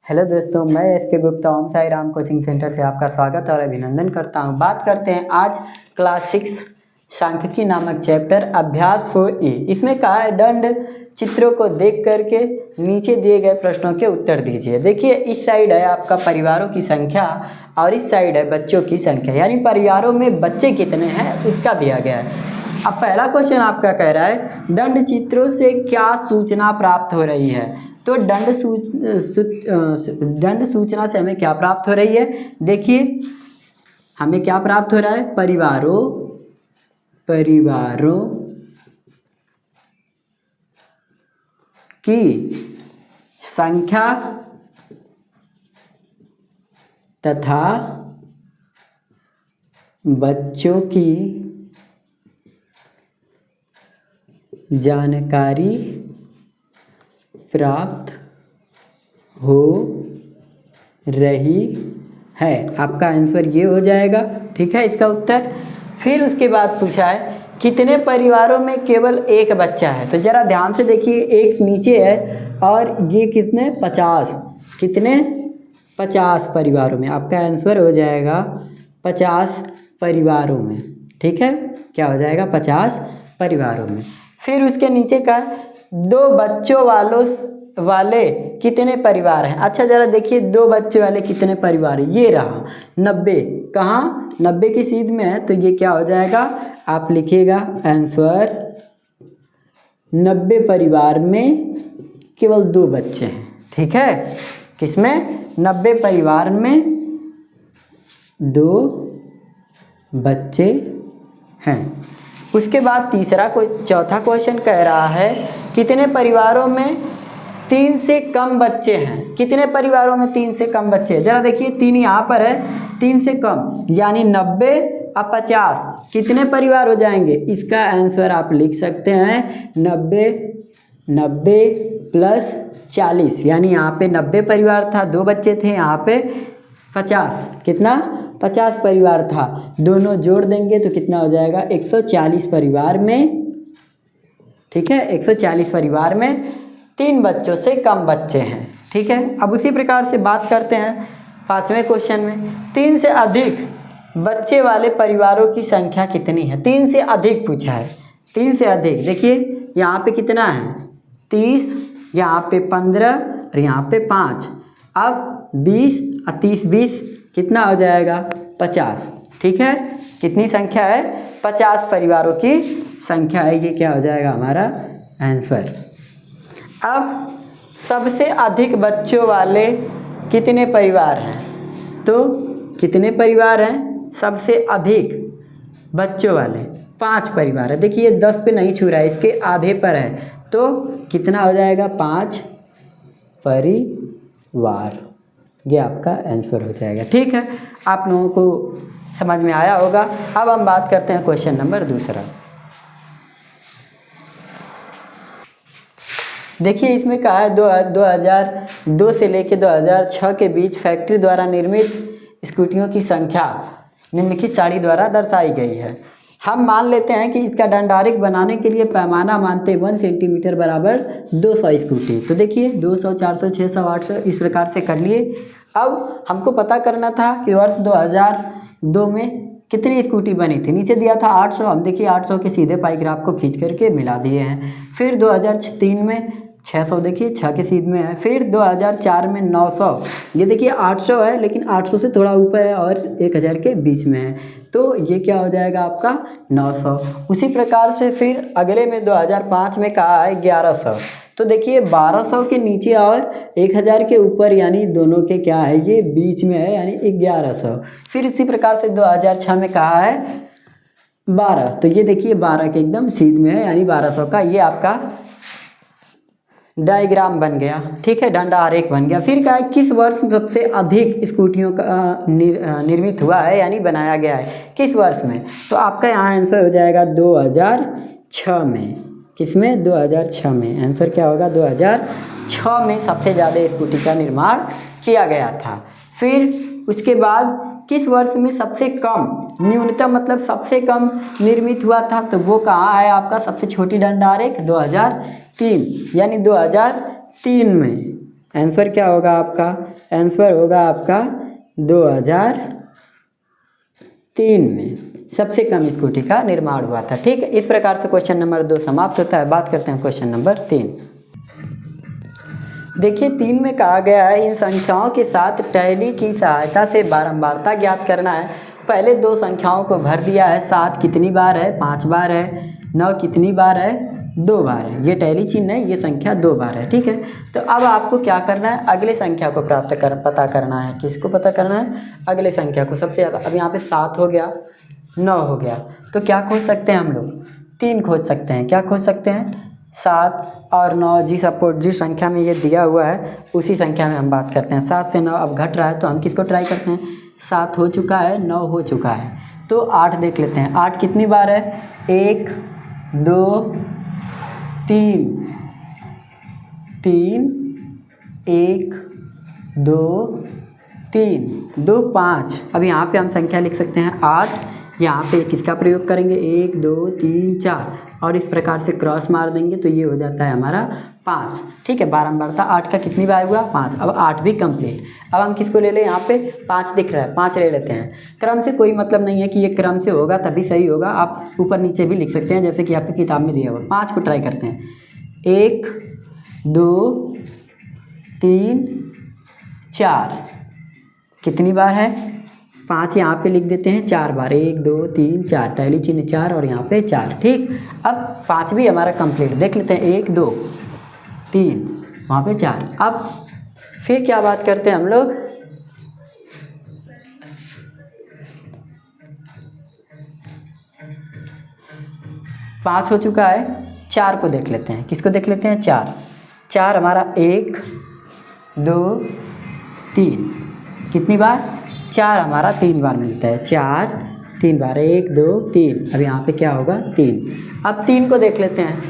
Hello दोस्तों, मैं S के गुप्ता ओम साई राम कोचिंग सेंटर से आपका स्वागत और अभिनंदन करता हूं। बात करते हैं आज क्लास 6 सांख्यिकी नामक चैप्टर अभ्यास 4E। इसमें कहा है दंड चित्रों को देख करके नीचे दिए गए प्रश्नों के उत्तर दीजिए। देखिए, इस साइड है आपका परिवारों की संख्या और इस साइड है बच्चों की संख्या, यानी परिवारों में बच्चे कितने हैं इसका दिया गया है। अब पहला क्वेश्चन आपका कह रहा है दंड चित्रों से क्या सूचना प्राप्त हो रही है। तो दंड सूचना से हमें क्या प्राप्त हो रही है। देखिए, हमें क्या प्राप्त हो रहा है, परिवारों की संख्या तथा बच्चों की जानकारी प्राप्त हो रही है। आपका आंसर ये हो जाएगा, ठीक है, इसका उत्तर। फिर उसके बाद पूछा है कितने परिवारों में केवल एक बच्चा है। तो ज़रा ध्यान से देखिए, एक नीचे है और ये कितने 50, कितने 50 परिवारों में। आपका आंसर हो जाएगा 50 परिवारों में, ठीक है, क्या हो जाएगा 50 परिवारों में। फिर उसके नीचे का 2 बच्चों वाले कितने परिवार हैं। अच्छा, ज़रा देखिए 2 बच्चों वाले कितने परिवार हैं। ये रहा 90, कहाँ 90 की सीध में है, तो ये क्या हो जाएगा, आप लिखिएगा आंसर 90 परिवार में केवल 2 बच्चे हैं, ठीक है। किसमें, 90 परिवार में 2 बच्चे हैं। उसके बाद चौथा क्वेश्चन कह रहा है कितने परिवारों में 3 से कम बच्चे हैं। कितने परिवारों में 3 से कम बच्चे हैं। जरा देखिए 3 यहाँ पर है, 3 से कम यानी 90 और 50 कितने परिवार हो जाएंगे। इसका आंसर आप लिख सकते हैं 90 प्लस 40, यानी यहाँ पे 90 परिवार था, 2 बच्चे थे, यहाँ पे 50, कितना 50 परिवार था। दोनों जोड़ देंगे तो कितना हो जाएगा 140 परिवार में, ठीक है, 140 परिवार में 3 बच्चों से कम बच्चे हैं, ठीक है। अब उसी प्रकार से बात करते हैं 5वें क्वेश्चन में 3 से अधिक बच्चे वाले परिवारों की संख्या कितनी है। 3 से अधिक पूछा है, 3 से अधिक। देखिए यहाँ पे कितना है 30, यहाँ पे 15 और यहाँ पे 5। अब 20 और 30 20 कितना हो जाएगा 50, ठीक है। कितनी संख्या है, 50 परिवारों की संख्या है, ये क्या हो जाएगा हमारा आंसर। अब सबसे अधिक बच्चों वाले कितने परिवार हैं। तो कितने परिवार हैं सबसे अधिक बच्चों वाले, 5 परिवार है। देखिए 10 पे नहीं छू रहा है, इसके आधे पर है, तो कितना हो जाएगा 5 परिवार, ये आपका आंसर हो जाएगा, ठीक है। आप लोगों को समझ में आया होगा। अब हम बात करते हैं क्वेश्चन नंबर 2। देखिए इसमें कहा है 2002 से लेकर 2006 के बीच फैक्ट्री द्वारा निर्मित स्कूटियों की संख्या निम्नलिखित सारणी द्वारा दर्शाई गई है। हम मान लेते हैं कि इसका दंडारेख बनाने के लिए पैमाना मानते 1 सेंटीमीटर बराबर 200 स्कूटी। तो देखिए 200, 400, 600, 800 इस प्रकार से कर लिए। अब हमको पता करना था कि वर्ष 2002 में कितनी स्कूटी बनी थी। नीचे दिया था 800, हम देखिए 800 के सीधे पाई ग्राफ को खींच करके मिला दिए हैं। फिर 2003 में 600, देखिए 6 के सीध में है। फिर 2004 में 900, ये देखिए 800 है लेकिन 800 से थोड़ा ऊपर है और 1000 के बीच में है, तो ये क्या हो जाएगा आपका 900। उसी प्रकार से फिर अगले में 2005 में कहा है 1100, तो देखिए 1200 के नीचे और 1000 के ऊपर, यानी दोनों के क्या है ये बीच में है, यानी 1100। फिर इसी प्रकार से 2006 में कहा है 12, तो ये देखिए 12 के एकदम सीध में है, यानी 1200 का ये आपका डायग्राम बन गया, ठीक है, दंड आरेख बन गया। फिर कहा है किस वर्ष सबसे अधिक स्कूटियों का निर्मित हुआ है, यानी बनाया गया है, किस वर्ष में। तो आपका यहाँ आंसर हो जाएगा 2006 में। किसमें, 2006 में। आंसर क्या होगा 2006 में सबसे ज़्यादा स्कूटी का निर्माण किया गया था। फिर उसके बाद किस वर्ष में सबसे कम, न्यूनतम मतलब सबसे कम निर्मित हुआ था, तो वो कहाँ है आपका सबसे छोटी दंड आरेख 2003, यानी 2003 में आंसर क्या होगा आपका? आंसर होगा आपका 2003 में सबसे कम स्कूटी का निर्माण हुआ था। ठीक है, इस प्रकार से क्वेश्चन नंबर 2 समाप्त होता है। बात करते हैं क्वेश्चन नंबर 3। देखिए 3 में कहा गया है इन संख्याओं के साथ टैली की सहायता से बारंबारता ज्ञात करना है। पहले दो संख्याओं को भर दिया है। 7 कितनी बार है? 5 बार है। 9 कितनी बार है? 2 बार है। ये टैली चिन्ह है, ये संख्या 2 बार है। ठीक है, तो अब आपको क्या करना है? अगले संख्या को पता करना है। किसको पता करना है? अगले संख्या को। सबसे ज़्यादा अब यहाँ पे 7 हो गया, 9 हो गया, तो क्या खोज सकते हैं हम लोग? 3 खोज सकते हैं। क्या खोज सकते हैं? 7 और 9, जिस संख्या में ये दिया हुआ है उसी संख्या में हम बात करते हैं। 7 से 9 अब घट रहा है तो हम किसको ट्राई करते हैं? 7 हो चुका है, 9 हो चुका है, तो 8 देख लेते हैं। 8 कितनी बार है? 1 2 3 3 1 2 3 2 5। अब यहाँ पे हम संख्या लिख सकते हैं 8। यहाँ पे किसका प्रयोग करेंगे? 1 2 3 4 और इस प्रकार से क्रॉस मार देंगे तो ये हो जाता है हमारा 5। ठीक है, बारंबारता 8 का कितनी बार हुआ? 5। अब 8 भी कंप्लीट। अब हम किसको ले लें? यहाँ पे 5 दिख रहा है, 5 ले लेते हैं। क्रम से कोई मतलब नहीं है कि ये क्रम से होगा तभी सही होगा, आप ऊपर नीचे भी लिख सकते हैं जैसे कि आपकी किताब में दिया हुआ। 5 को ट्राई करते हैं। 1 2 3 4 कितनी बार है? 5 यहाँ पे लिख देते हैं 4 बार। 1 2 3 4, टैली चिन्ह 4 और यहाँ पे 4। ठीक, अब 5 भी हमारा कंप्लीट। देख लेते हैं 1 2 3, वहाँ पे 4। अब फिर क्या बात करते हैं हम लोग? पाँच हो चुका है, 4 को देख लेते हैं। किसको देख लेते हैं? 4 हमारा 1 2 3 कितनी बार? 4 हमारा 3 बार मिलता है। 4 3 बार, 1 2 3। अब यहाँ पे क्या होगा? 3। अब 3 को देख लेते हैं।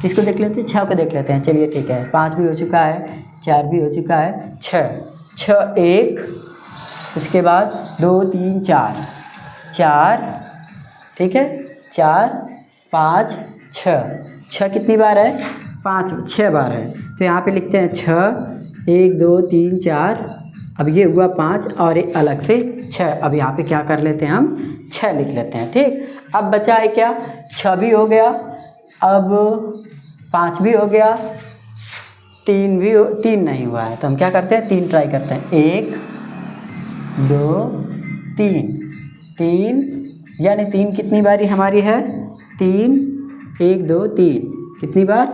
किसको देख लेते हैं? 6 को देख लेते हैं। चलिए ठीक है, 5 भी हो चुका है, 4 भी हो चुका है, 6 1, उसके बाद 2 3 4। ठीक है, 4 5 6 कितनी बार है? 6 बार है। तो यहाँ पे लिखते हैं 6 1 2 3 4। अब ये हुआ 5 और एक अलग से 6। अब यहाँ पे क्या कर लेते हैं? हम 6 लिख लेते हैं। ठीक, अब बचा है क्या? 6 भी हो गया, अब 5 भी हो गया, 3 नहीं हुआ है तो हम क्या करते हैं? 3 ट्राई करते हैं। 1 2 3 यानी 3 कितनी बारी हमारी है? 3 1 2 3 कितनी बार?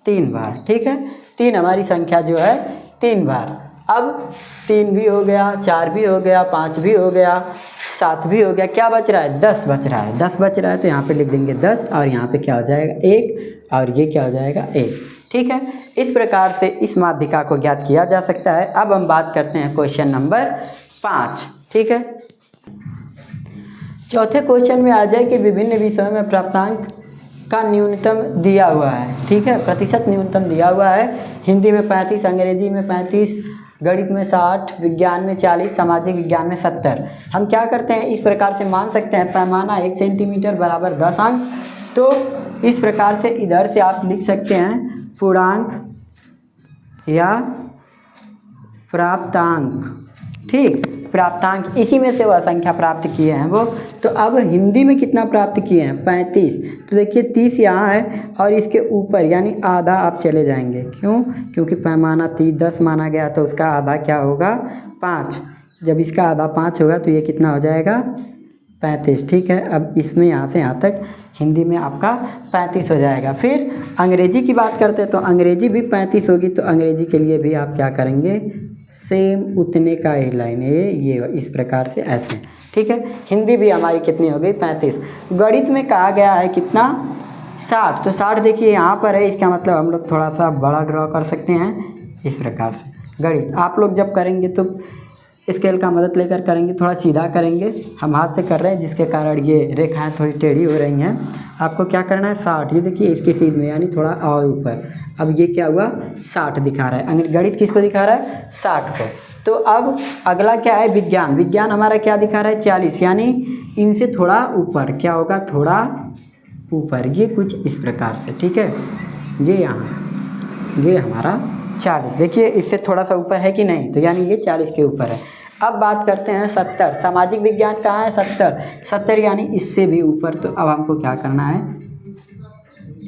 3 बार। ठीक है, 3 हमारी संख्या जो है 3 बार। अब 3 भी हो गया, 4 भी हो गया, 5 भी हो गया, 7 भी हो गया। क्या बच रहा है? 10 बच रहा है। 10 बच रहा है तो यहाँ पे लिख देंगे 10 और यहाँ पे क्या हो जाएगा? 1 और ये क्या हो जाएगा? 1। ठीक है, इस प्रकार से इस माध्यिका को ज्ञात किया जा सकता है। अब हम बात करते हैं क्वेश्चन नंबर 5। ठीक है, चौथे क्वेश्चन में आ जाए कि विभिन्न विषयों में प्राप्तांक का न्यूनतम दिया हुआ है। ठीक है, प्रतिशत न्यूनतम दिया हुआ है। हिंदी में 35, अंग्रेजी में 35, गणित में 60, विज्ञान में 40, सामाजिक विज्ञान में 70। हम क्या करते हैं? इस प्रकार से मान सकते हैं पैमाना 1 सेंटीमीटर बराबर 10 अंक। तो इस प्रकार से इधर से आप लिख सकते हैं पूर्णांक या प्राप्तांक। ठीक, प्राप्तांक, इसी में से वह संख्या प्राप्त किए हैं वो। तो अब हिंदी में कितना प्राप्त किए हैं? 35। तो देखिए 30 यहाँ है और इसके ऊपर यानी आधा आप चले जाएंगे। क्यों? क्योंकि पैमाना 10 माना गया तो उसका आधा क्या होगा? 5। जब इसका आधा 5 होगा तो ये कितना हो जाएगा? 35। ठीक है, अब इसमें यहाँ से यहाँ तक हिंदी में आपका 35 हो जाएगा। फिर अंग्रेजी की बात करते हैं तो अंग्रेजी भी 35 होगी। तो अंग्रेजी के लिए भी आप क्या करेंगे? सेम उतने का एक लाइन है ये इस प्रकार से ऐसे। ठीक है, हिंदी भी हमारी कितनी हो गई? 35। गणित में कहा गया है कितना? 60। तो 60 देखिए यहाँ पर है, इसका मतलब हम लोग थोड़ा सा बड़ा ड्रॉ कर सकते हैं इस प्रकार से। गणित आप लोग जब करेंगे तो स्केल का मदद लेकर करेंगे, थोड़ा सीधा करेंगे। हम हाथ से कर रहे हैं जिसके कारण ये रेखाएं थोड़ी टेढ़ी हो रही हैं। आपको क्या करना है? 60। ये देखिए इसकी सीध में यानी थोड़ा और ऊपर। अब ये क्या हुआ? 60 दिखा रहा है। गणित किसको दिखा रहा है? 60 को। तो अब अगला क्या है? विज्ञान। विज्ञान हमारा क्या दिखा रहा है? 40 यानी इनसे थोड़ा ऊपर। क्या होगा? थोड़ा ऊपर। ये कुछ इस प्रकार से। ठीक है, ये यहाँ ये हमारा 40, देखिए इससे थोड़ा सा ऊपर है कि नहीं, तो यानी ये 40 के ऊपर है। अब बात करते हैं 70, सामाजिक विज्ञान कहाँ है 70 यानी इससे भी ऊपर। तो अब हमको क्या करना है,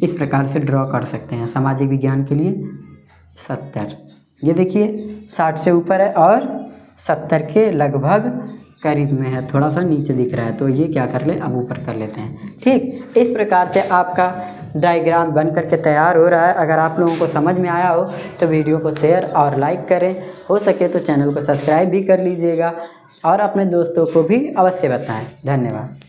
इस प्रकार से ड्रॉ कर सकते हैं सामाजिक विज्ञान के लिए 70, ये देखिए 60 से ऊपर है और 70 के लगभग करीब में है, थोड़ा सा नीचे दिख रहा है, तो ये क्या कर ले, अब ऊपर कर लेते हैं। ठीक, इस प्रकार से आपका डायग्राम बन करके तैयार हो रहा है। अगर आप लोगों को समझ में आया हो तो वीडियो को शेयर और लाइक करें, हो सके तो चैनल को सब्सक्राइब भी कर लीजिएगा और अपने दोस्तों को भी अवश्य बताएं। धन्यवाद।